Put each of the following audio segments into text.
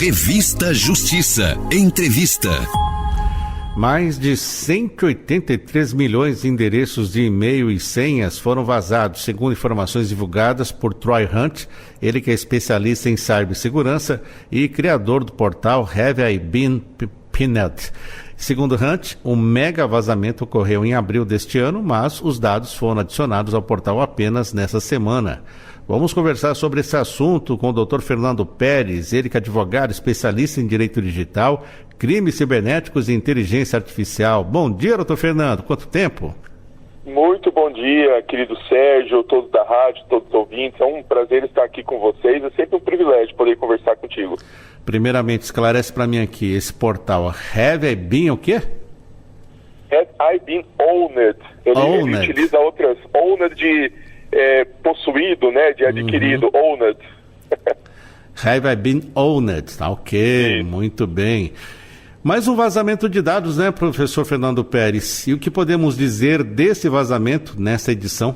Revista Justiça. Entrevista. Mais de 183 milhões de endereços de e-mail e senhas foram vazados, segundo informações divulgadas por Troy Hunt, ele que é especialista em cibersegurança e criador do portal Have I Been Pinned. Segundo Hunt, um mega vazamento ocorreu em abril deste ano, mas os dados foram adicionados ao portal apenas nessa semana. Vamos conversar sobre esse assunto com o Dr. Fernando Pérez, ele que é advogado especialista em direito digital, crimes cibernéticos e inteligência artificial. Bom dia, Dr. Fernando. Quanto tempo? Muito bom dia, querido Sérgio, todos da rádio, todos os ouvintes. É um prazer estar aqui com vocês. É sempre um privilégio poder conversar contigo. Primeiramente, esclarece para mim aqui, esse portal Have I Been o quê? Have I Been Owned. Ele utiliza outras, owned de possuído, né, de adquirido, owned. Have I Been Owned, tá ok, sim. Muito bem. Mais um vazamento de dados, né, professor Fernando Pérez? E o que podemos dizer desse vazamento nessa edição?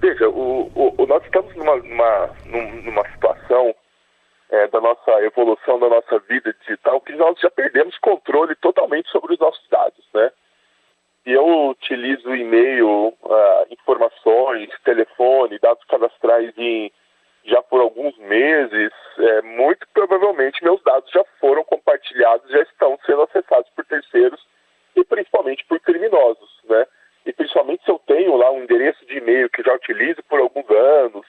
Veja, nós estamos numa situação da nossa evolução, da nossa vida digital, que nós já perdemos controle totalmente sobre os nossos dados, né? E eu utilizo e-mail, informações, telefone, dados cadastrais já por alguns meses, muito provavelmente meus dados já foram compartilhados, já estão sendo acessados por terceiros e principalmente por criminosos, né? E principalmente se eu tenho lá um endereço de e-mail que já utilizo por alguns anos,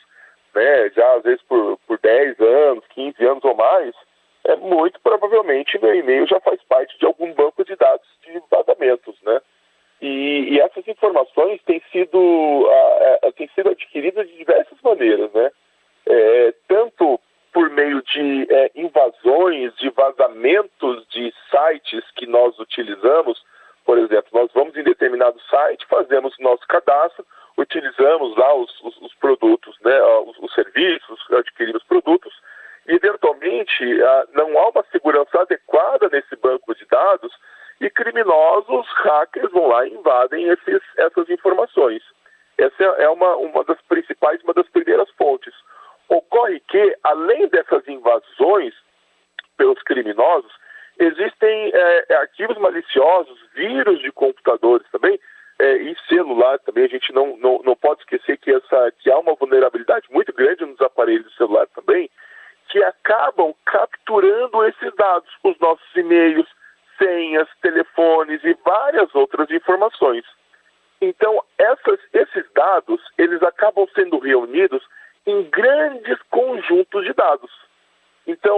né? Já às vezes por 10 anos, 15 anos ou mais, muito provavelmente meu e-mail já faz parte de algum banco de dados de vazamentos, né? E essas informações têm sido adquiridas de diversas maneiras, né? Tanto por meio de invasões, de vazamentos de sites que nós utilizamos. Por exemplo, nós vamos em determinado site, fazemos nosso cadastro, utilizamos lá os produtos, né, os serviços, adquirimos produtos, e eventualmente não há uma segurança adequada nesse banco de dados e criminosos, hackers vão lá e invadem essas informações. Essa é uma das principais, uma das primeiras fontes. Ocorre que, além dessas invasões pelos criminosos, existem arquivos maliciosos, vírus de computadores também, e celular também. A gente não pode esquecer que há uma vulnerabilidade muito grande nos aparelhos de celular também, que acabam capturando esses dados, os nossos e-mails, senhas, telefones e várias outras informações. Então, esses dados, eles acabam sendo reunidos em grandes conjuntos de dados. Então,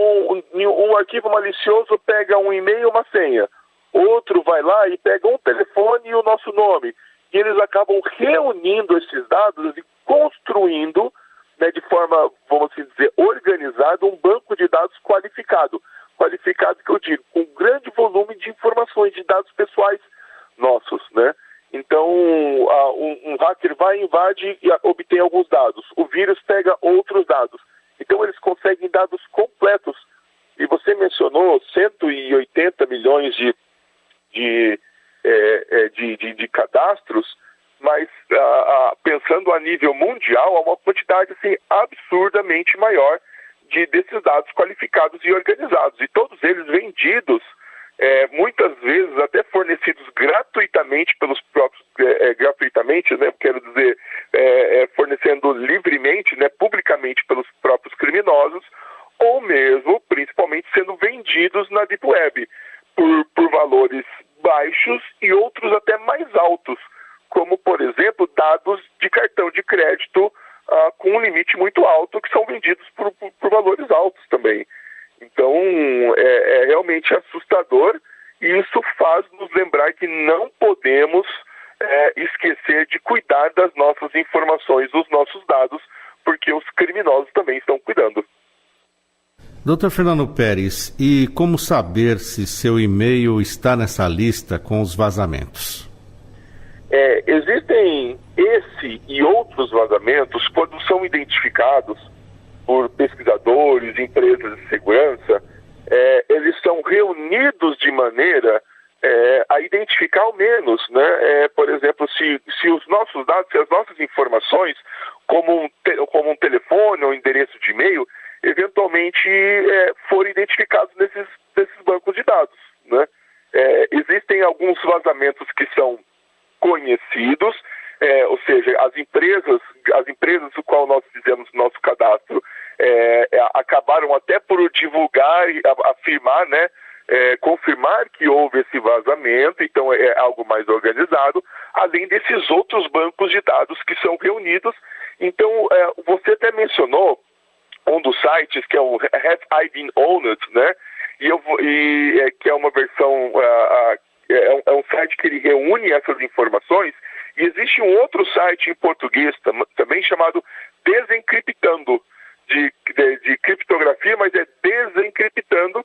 um arquivo malicioso pega um e-mail e uma senha. Outro vai lá e pega um telefone e o nosso nome. E eles acabam reunindo esses dados e construindo, né, de forma, vamos dizer, organizada, um banco de dados qualificado. Qualificado, que eu digo, com grande volume de informações, de dados pessoais nossos, né? Então, um hacker vai, invade e obtém alguns dados. O vírus pega outros dados. Então, eles conseguem dados completos. E você mencionou 180 milhões de cadastros, mas pensando a nível mundial, há uma quantidade assim, absurdamente maior desses dados qualificados e organizados. E todos eles vendidos, muitas vezes até fornecidos gratuitamente pelos próprios, né, quero dizer, fornecendo livremente, né, publicamente pelos próprios criminosos, ou mesmo, principalmente, sendo vendidos na Deep Web por valores baixos e outros até mais altos, como, por exemplo, dados de cartão de crédito com um limite muito alto, que são vendidos por valores altos também. Então, é realmente assustador, e isso faz nos lembrar que não podemos esquecer de cuidar das nossas informações, dos nossos dados, porque os criminosos também estão cuidando. Dr. Fernando Pérez, e como saber se seu e-mail está nessa lista com os vazamentos? Existem esse e outros vazamentos quando são identificados por pesquisadores, empresas de segurança, eles são reunidos de maneira a identificar ao menos, né? Por exemplo, se os nossos dados, se as nossas informações, como um telefone ou endereço de e-mail, eventualmente forem identificados nesses bancos de dados, né? Existem alguns vazamentos que são conhecidos, ou seja, as empresas do qual nós fizemos nosso cadastro acabaram até por divulgar e afirmar, né, confirmar que houve esse vazamento, então é algo mais organizado, além desses outros bancos de dados que são reunidos. Então, você até mencionou um dos sites, que é o Have I Been Owned, né? Que é uma versão, é um site que ele reúne essas informações, e existe um outro site em português também chamado Desencriptando, de criptografia, mas é Desencriptando,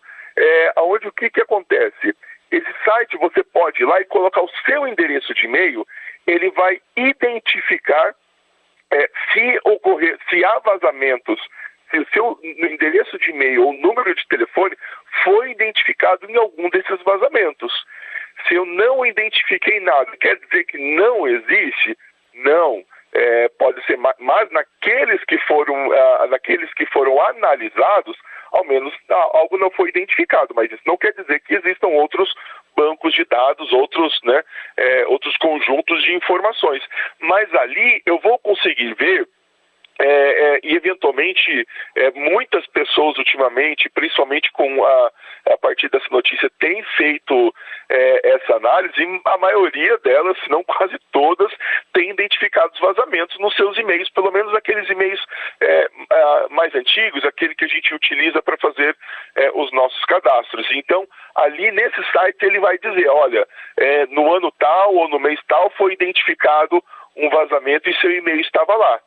onde o que acontece? Esse site você pode ir lá e colocar o seu endereço de e-mail, ele vai identificar se há vazamentos, se o seu endereço de e-mail ou número de telefone foi identificado em algum desses vazamentos. Se eu não identifiquei nada, quer dizer que não existe? Não. Pode ser, mas naqueles que foram analisados, ao menos algo não foi identificado, mas isso não quer dizer que existam outros bancos de dados, outros conjuntos de informações. Mas ali eu vou conseguir ver, e eventualmente muitas pessoas ultimamente, principalmente a partir dessa notícia, têm feito essa análise, e a maioria delas, se não quase todas, têm identificado os vazamentos nos seus e-mails, pelo menos aqueles e-mails mais antigos, aquele que a gente utiliza para fazer os nossos cadastros. Então, ali nesse site ele vai dizer, olha, no ano tal ou no mês tal foi identificado um vazamento e seu e-mail estava lá.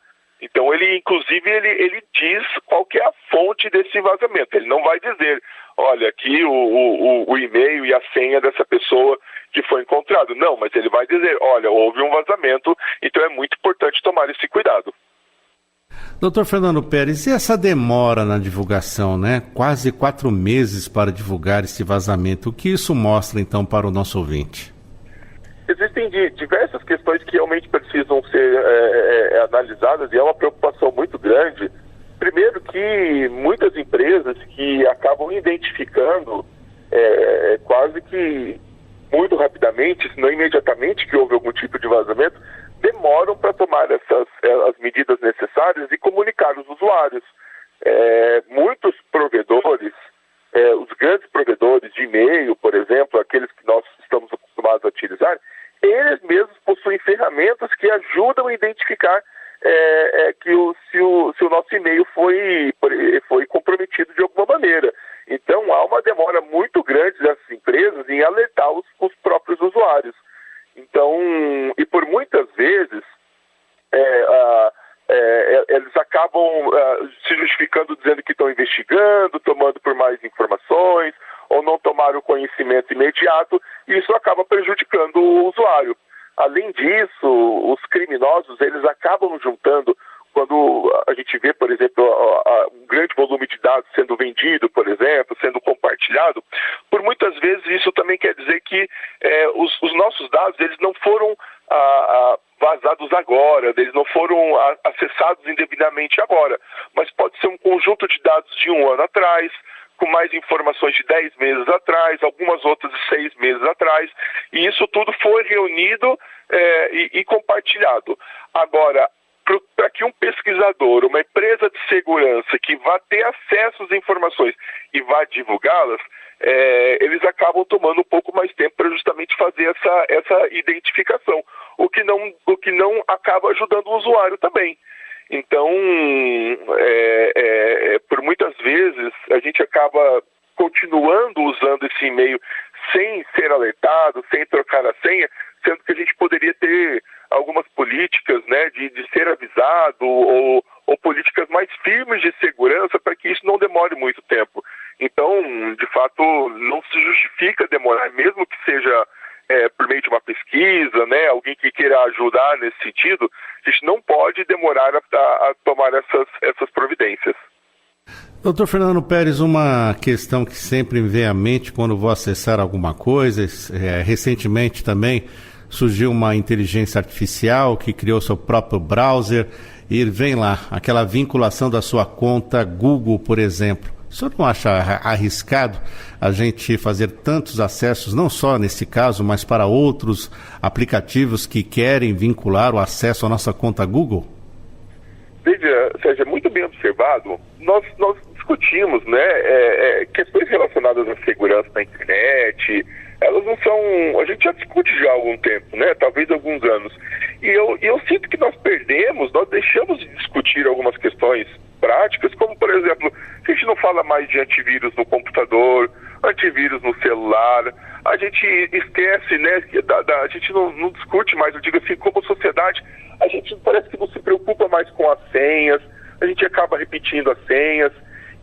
Então, inclusive, ele diz qual que é a fonte desse vazamento. Ele não vai dizer, olha, aqui o e-mail e a senha dessa pessoa que foi encontrado. Não, mas ele vai dizer, olha, houve um vazamento, então é muito importante tomar esse cuidado. Doutor Fernando Peres, e essa demora na divulgação, né? Quase 4 meses para divulgar esse vazamento. O que isso mostra, então, para o nosso ouvinte? Existem diversas questões que realmente precisam ser analisadas, e é uma preocupação muito grande. Primeiro que muitas empresas que acabam identificando quase que muito rapidamente, se não imediatamente que houve algum tipo de vazamento, demoram para tomar as medidas necessárias e comunicar os usuários. Muitos provedores, os grandes provedores de e-mail, por exemplo, aqueles que nós estamos acostumados a utilizar, eles mesmos possuem ferramentas que ajudam a identificar se o nosso e-mail foi comprometido de alguma maneira. Então, há uma demora muito grande dessas empresas em alertar os próprios usuários. Então, e por muitas vezes, eles acabam se justificando, dizendo que estão investigando, tomando por mais informações, ou não tomaram o conhecimento imediato, e isso acaba prejudicando o usuário. Além disso, os criminosos, eles acabam juntando, quando a gente vê, por exemplo, um grande volume de dados sendo vendido, por exemplo, sendo compartilhado, por muitas vezes isso também quer dizer que os nossos dados, eles não foram vazados agora, eles não foram acessados indevidamente agora, mas pode ser um conjunto de dados de 1 ano atrás, com mais informações de 10 meses atrás, algumas outras de 6 meses atrás, e isso tudo foi reunido e compartilhado. Agora, para que um pesquisador, uma empresa de segurança que vá ter acesso às informações e vá divulgá-las, eles acabam tomando um pouco mais tempo para justamente fazer essa identificação, o que não acaba ajudando o usuário também. Então, por muitas vezes, a gente acaba continuando usando esse e-mail sem ser alertado, sem trocar a senha, sendo que a gente poderia ter algumas políticas, né, de ser avisado ou políticas mais firmes de segurança para que isso não demore muito tempo. Então, de fato, não se justifica demorar, mesmo que seja por meio de uma pesquisa, né, alguém que queira ajudar nesse sentido, a gente não pode demorar a tomar essas providências. Doutor Fernando Peres, uma questão que sempre me vem à mente quando vou acessar alguma coisa, recentemente também surgiu uma inteligência artificial que criou seu próprio browser e vem lá aquela vinculação da sua conta Google, por exemplo. O senhor não acha arriscado a gente fazer tantos acessos, não só nesse caso, mas para outros aplicativos que querem vincular o acesso à nossa conta Google? Veja, Sérgio, é muito bem observado. Nós discutimos, né, questões relacionadas à segurança da internet. Elas não são... A gente já discute já há algum tempo, né? Talvez alguns anos. E eu sinto que nós deixamos de discutir algumas questões práticas, como, por exemplo, a gente não fala mais de antivírus no computador, antivírus no celular, a gente esquece, né? A gente não discute mais, eu digo assim, como sociedade, a gente parece que não se preocupa mais com as senhas, a gente acaba repetindo as senhas,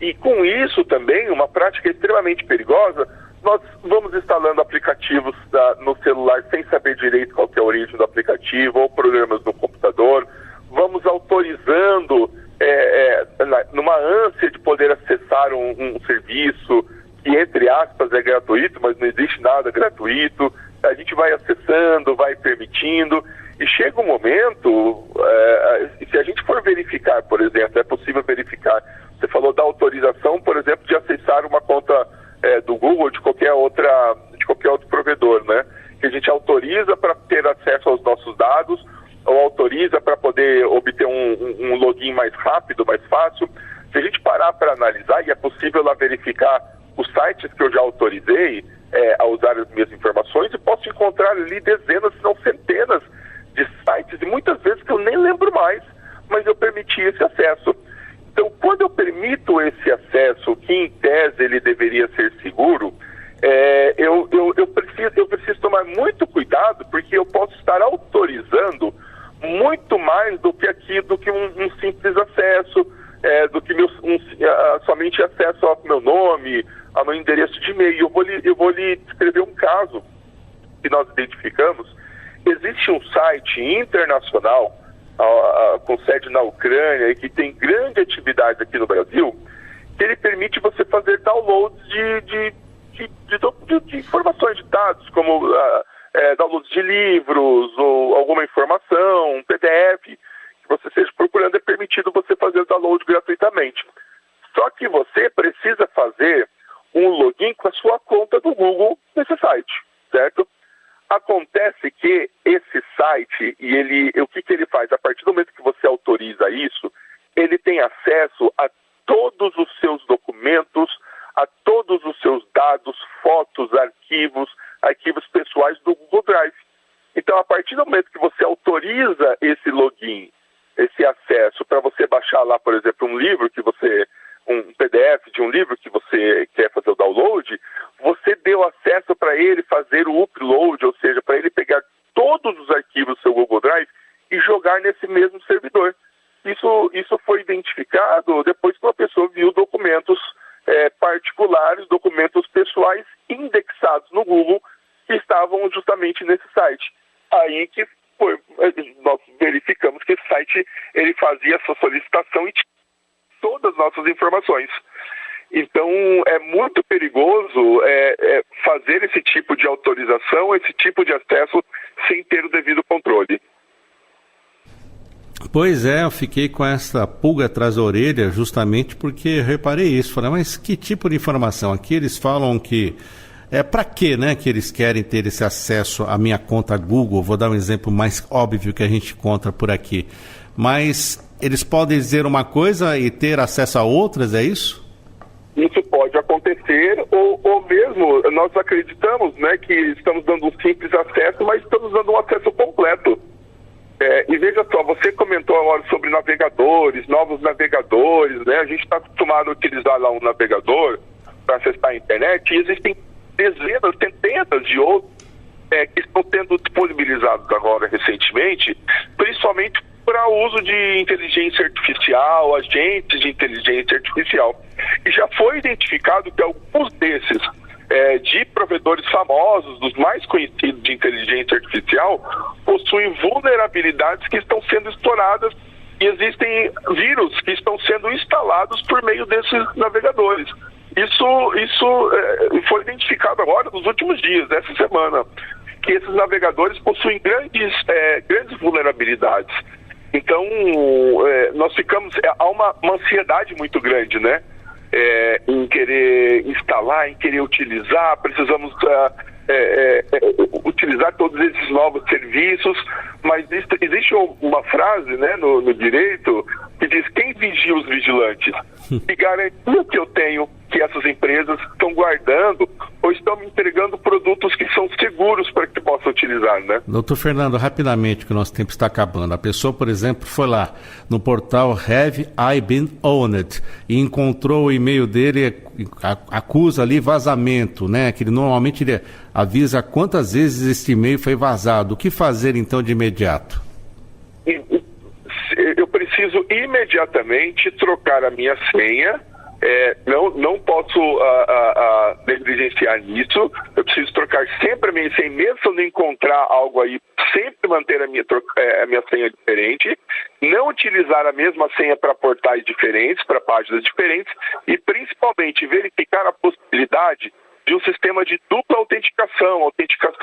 e com isso também, uma prática extremamente perigosa, nós vamos instalando aplicativos no celular sem saber direito qual que é a origem do aplicativo, ou programas no computador, vamos autorizando, numa ânsia de poder acessar um serviço que, entre aspas, é gratuito, mas não existe nada gratuito, a gente vai acessando, vai permitindo, e chega um momento, se a gente for verificar, por exemplo, é possível verificar, você falou da autorização, por exemplo, de acessar uma conta do Google, de qualquer outro provedor, né? Que a gente autoriza para ter acesso aos nossos dados, ou autoriza para poder obter um login mais rápido, mais fácil. Se a gente parar para analisar, e é possível lá verificar os sites que eu já autorizei a usar as minhas informações, e posso encontrar ali dezenas, se não centenas de sites, e muitas vezes que eu nem lembro mais, mas eu permiti esse acesso. Então, quando eu permito esse acesso, que em tese ele deveria ser seguro, eu preciso tomar muito cuidado, porque eu posso estar autorizando muito mais do que um simples acesso, do que somente acesso ao meu nome, ao meu endereço de e-mail. Eu vou lhe descrever um caso que nós identificamos. Existe um site internacional com sede na Ucrânia e que tem grande atividade aqui no Brasil, que ele permite você fazer downloads de informações, de dados, como downloads de livros ou alguma informação, um PDF, que você esteja procurando, é permitido você fazer download gratuitamente. Só que você precisa fazer um login com a sua conta do Google nesse site, certo? Acontece que esse site, o que ele faz? A partir do momento que você autoriza isso, ele tem acesso a todos os seus documentos, a todos os seus dados, fotos, arquivos pessoais do Google Drive. Então, a partir do momento que você autoriza esse login, esse acesso para você baixar lá, por exemplo, um PDF de um livro que você quer fazer o download, você deu acesso para ele fazer o upload, ou seja, para ele pegar todos os arquivos do seu Google Drive e jogar nesse mesmo servidor. Isso foi identificado depois que uma pessoa viu documentos particulares, documentos pessoais indexados no Google que estavam justamente nesse site. Aí que nós verificamos que esse site ele fazia essa solicitação e tinha todas as nossas informações. Então, é muito perigoso fazer esse tipo de autorização, esse tipo de acesso sem ter o devido controle. Pois é, eu fiquei com essa pulga atrás da orelha justamente porque reparei isso. Falei, mas que tipo de informação? Aqui eles falam que... para quê, né, que eles querem ter esse acesso à minha conta Google? Vou dar um exemplo mais óbvio que a gente encontra por aqui. Mas eles podem dizer uma coisa e ter acesso a outras, é isso? Isso pode acontecer, ou mesmo nós acreditamos, né, que estamos dando um simples acesso, mas estamos dando um acesso completo. E veja só, você comentou agora sobre navegadores, novos navegadores, né? A gente está acostumado a utilizar lá um navegador para acessar a internet, e existem dezenas, centenas de outros que estão sendo disponibilizados agora recentemente, principalmente para uso de inteligência artificial, agentes de inteligência artificial. E já foi identificado que alguns desses de provedores famosos, dos mais conhecidos de inteligência artificial, possuem vulnerabilidades que estão sendo exploradas e existem vírus que estão sendo instalados por meio desses navegadores. Isso foi identificado agora nos últimos dias, essa semana, que esses navegadores possuem grandes vulnerabilidades. Então, nós ficamos... Há uma ansiedade muito grande, né? Em querer instalar, em querer utilizar, precisamos utilizar todos esses novos serviços, mas existe uma frase, né, no direito que diz: quem vigia os vigilantes? E garantia que eu tenho que essas empresas estão guardando ou estão me entregando produtos que são seguros para que possa utilizar, né? Doutor Fernando, rapidamente, que o nosso tempo está acabando. A pessoa, por exemplo, foi lá no portal Have I Been Owned e encontrou o e-mail dele, acusa ali vazamento, né? Que normalmente ele avisa quantas vezes esse e-mail foi vazado. O que fazer então de imediato? Eu preciso imediatamente trocar a minha senha. Não posso negligenciar nisso. Eu preciso trocar sempre a minha senha, mesmo se eu não encontrar algo aí, sempre manter a minha senha diferente, não utilizar a mesma senha para portais diferentes, para páginas diferentes, e principalmente verificar a possibilidade de um sistema de dupla autenticação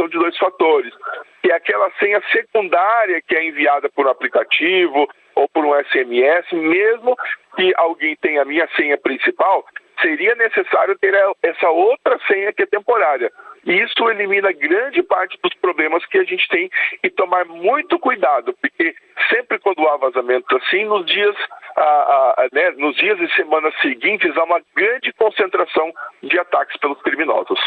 de 2 fatores, que é aquela senha secundária que é enviada por um aplicativo ou por um SMS. Mesmo que alguém tenha a minha senha principal, seria necessário ter essa outra senha que é temporária. E isso elimina grande parte dos problemas que a gente tem, e tomar muito cuidado, porque sempre quando há vazamentos assim, nos dias e semanas seguintes, há uma grande concentração de ataques pelos criminosos.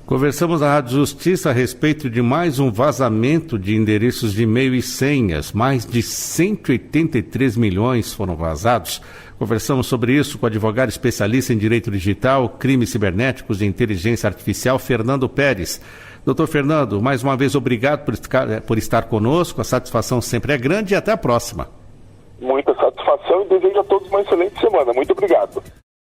Conversamos na Rádio Justiça a respeito de mais um vazamento de endereços de e-mail e senhas. Mais de 183 milhões foram vazados. Conversamos sobre isso com o advogado especialista em direito digital, crimes cibernéticos e inteligência artificial, Fernando Pérez. Doutor Fernando, mais uma vez obrigado por estar conosco. A satisfação sempre é grande e até a próxima. Muita satisfação e desejo a todos uma excelente semana. Muito obrigado.